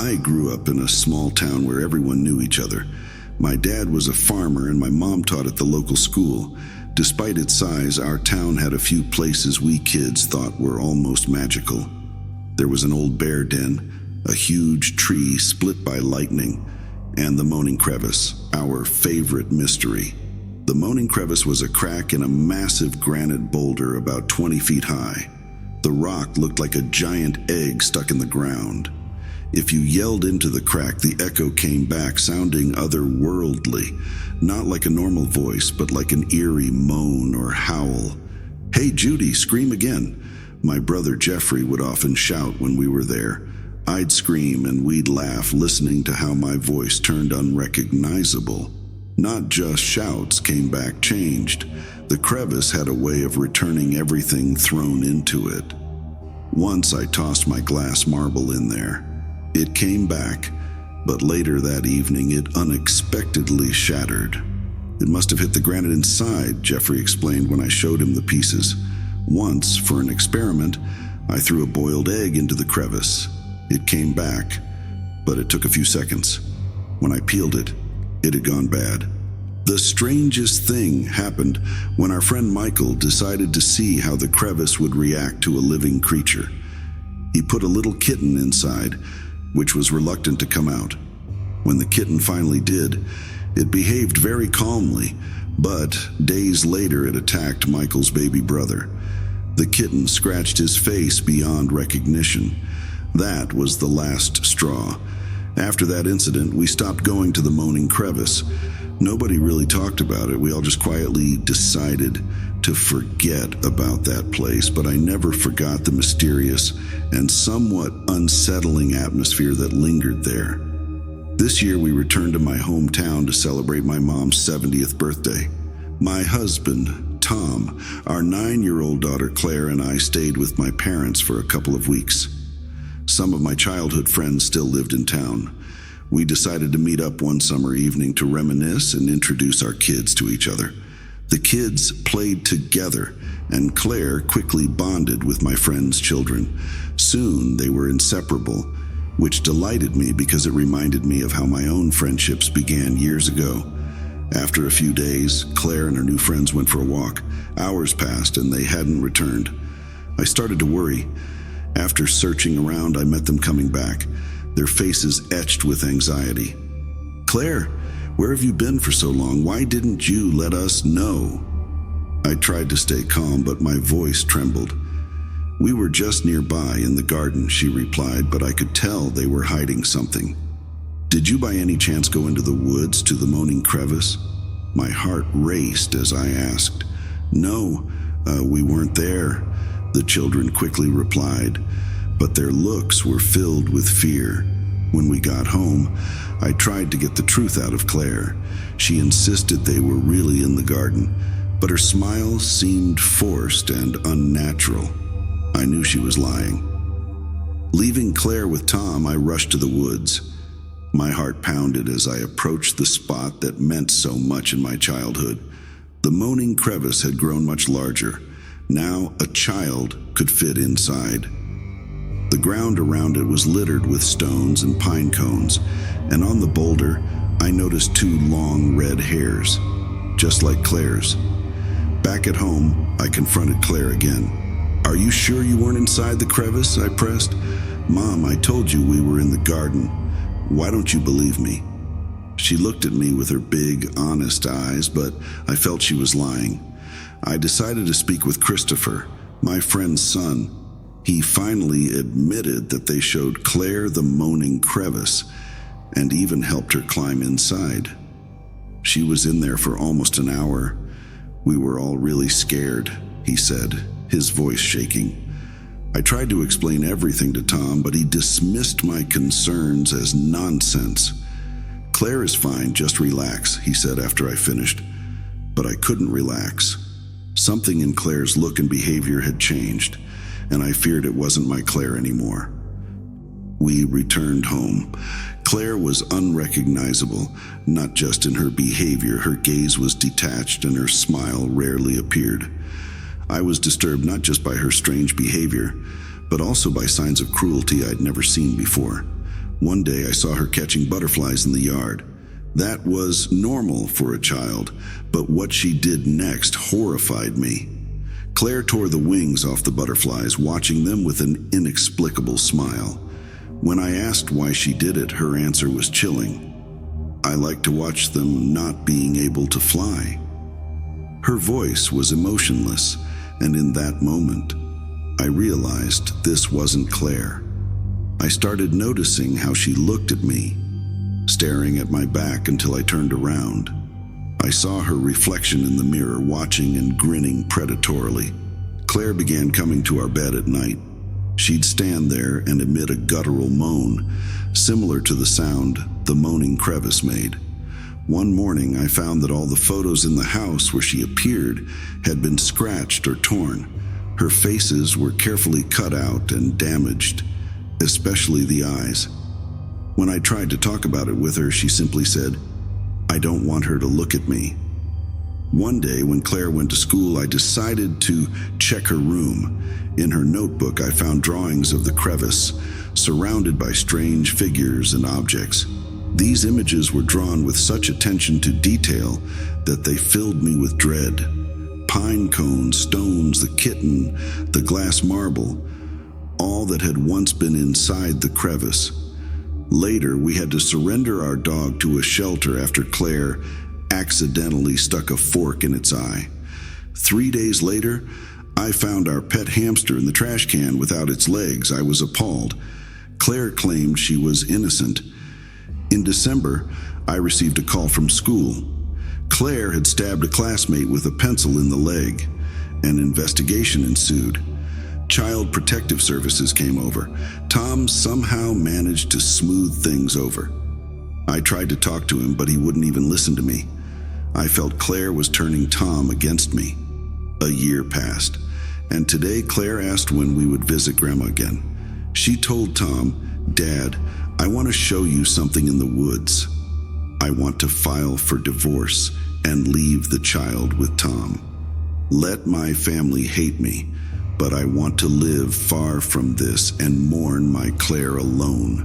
I grew up in a small town where everyone knew each other. My dad was a farmer and my mom taught at the local school. Despite its size, our town had a few places we kids thought were almost magical. There was an old bear den, a huge tree split by lightning, and the Moaning Crevice, our favorite mystery. The Moaning Crevice was a crack in a massive granite boulder about 20 feet high. The rock looked like a giant egg stuck in the ground. If you yelled into the crack, the echo came back sounding otherworldly, not like a normal voice, but like an eerie moan or howl. "Hey Judy, scream again," my brother Jeffrey would often shout when we were there. I'd scream and we'd laugh, listening to how my voice turned unrecognizable. Not just shouts came back changed. The crevice had a way of returning everything thrown into it. Once I tossed my glass marble in there. It came back, but later that evening it unexpectedly shattered. "It must have hit the granite inside," Jeffrey explained when I showed him the pieces. Once, for an experiment, I threw a boiled egg into the crevice. It came back, but it took a few seconds. When I peeled it, it had gone bad. The strangest thing happened when our friend Michael decided to see how the crevice would react to a living creature. He put a little kitten inside, which was reluctant to come out. When the kitten finally did, it behaved very calmly, but days later it attacked Michael's baby brother. The kitten scratched his face beyond recognition. That was the last straw. After that incident, we stopped going to the Moaning Crevice. Nobody really talked about it. We all just quietly decided to forget about that place, but I never forgot the mysterious and somewhat unsettling atmosphere that lingered there. This year, we returned to my hometown to celebrate my mom's 70th birthday. My husband, Tom, our 9-year-old daughter Claire, and I stayed with my parents for a couple of weeks. Some of my childhood friends still lived in town. We decided to meet up one summer evening to reminisce and introduce our kids to each other. The kids played together, and Claire quickly bonded with my friends' children. Soon they were inseparable, which delighted me because it reminded me of how my own friendships began years ago. After a few days, Claire and her new friends went for a walk. Hours passed and they hadn't returned. I started to worry. After searching around, I met them coming back, their faces etched with anxiety. "Claire, where have you been for so long? Why didn't you let us know?" I tried to stay calm, but my voice trembled. "We were just nearby in the garden," she replied, but I could tell they were hiding something. "Did you by any chance go into the woods to the Moaning Crevice?" My heart raced as I asked. "No, we weren't there," the children quickly replied, but their looks were filled with fear. When we got home, I tried to get the truth out of Claire. She insisted they were really in the garden, but her smile seemed forced and unnatural. I knew she was lying. Leaving Claire with Tom, I rushed to the woods. My heart pounded as I approached the spot that meant so much in my childhood. The Moaning Crevice had grown much larger. Now a child could fit inside. The ground around it was littered with stones and pine cones, and on the boulder, I noticed 2 long red hairs, just like Claire's. Back at home, I confronted Claire again. "Are you sure you weren't inside the crevice?" I pressed. "Mom, I told you we were in the garden. Why don't you believe me?" She looked at me with her big, honest eyes, but I felt she was lying. I decided to speak with Christopher, my friend's son. He finally admitted that they showed Claire the Moaning Crevice and even helped her climb inside. She was in there for almost an hour. "We were all really scared," he said, his voice shaking. I tried to explain everything to Tom, but he dismissed my concerns as nonsense. "Claire is fine, just relax," he said after I finished. But I couldn't relax. Something in Claire's look and behavior had changed, and I feared it wasn't my Claire anymore. We returned home. Claire was unrecognizable, not just in her behavior. Her gaze was detached and her smile rarely appeared. I was disturbed not just by her strange behavior, but also by signs of cruelty I'd never seen before. One day I saw her catching butterflies in the yard. That was normal for a child, but what she did next horrified me. Claire tore the wings off the butterflies, watching them with an inexplicable smile. When I asked why she did it, her answer was chilling. I like to watch them not being able to fly. Her voice was emotionless, and in that moment, I realized this wasn't Claire. I started noticing how she looked at me, staring at my back until I turned around. I saw her reflection in the mirror, watching and grinning predatorily. Claire began coming to our bed at night. She'd stand there and emit a guttural moan, similar to the sound the moaning crevice made. One morning, I found that all the photos in the house where she appeared had been scratched or torn. Her faces were carefully cut out and damaged, especially the eyes. When I tried to talk about it with her, she simply said, "I don't want her to look at me." One day, when Claire went to school, I decided to check her room. In her notebook, I found drawings of the crevice, surrounded by strange figures and objects. These images were drawn with such attention to detail that they filled me with dread. Pine cones, stones, the kitten, the glass marble, all that had once been inside the crevice. Later, we had to surrender our dog to a shelter after Claire accidentally stuck a fork in its eye. 3 days later, I found our pet hamster in the trash can without its legs. I was appalled. Claire claimed she was innocent. In December, I received a call from school. Claire had stabbed a classmate with a pencil in the leg. An investigation ensued. Child Protective Services came over. Tom somehow managed to smooth things over. I tried to talk to him, but he wouldn't even listen to me. I felt Claire was turning Tom against me. A year passed, and today Claire asked when we would visit Grandma again. She told Tom, "Dad, I want to show you something in the woods. I want to file for divorce and leave the child with Tom. Let my family hate me, but I want to live far from this and mourn my Claire alone."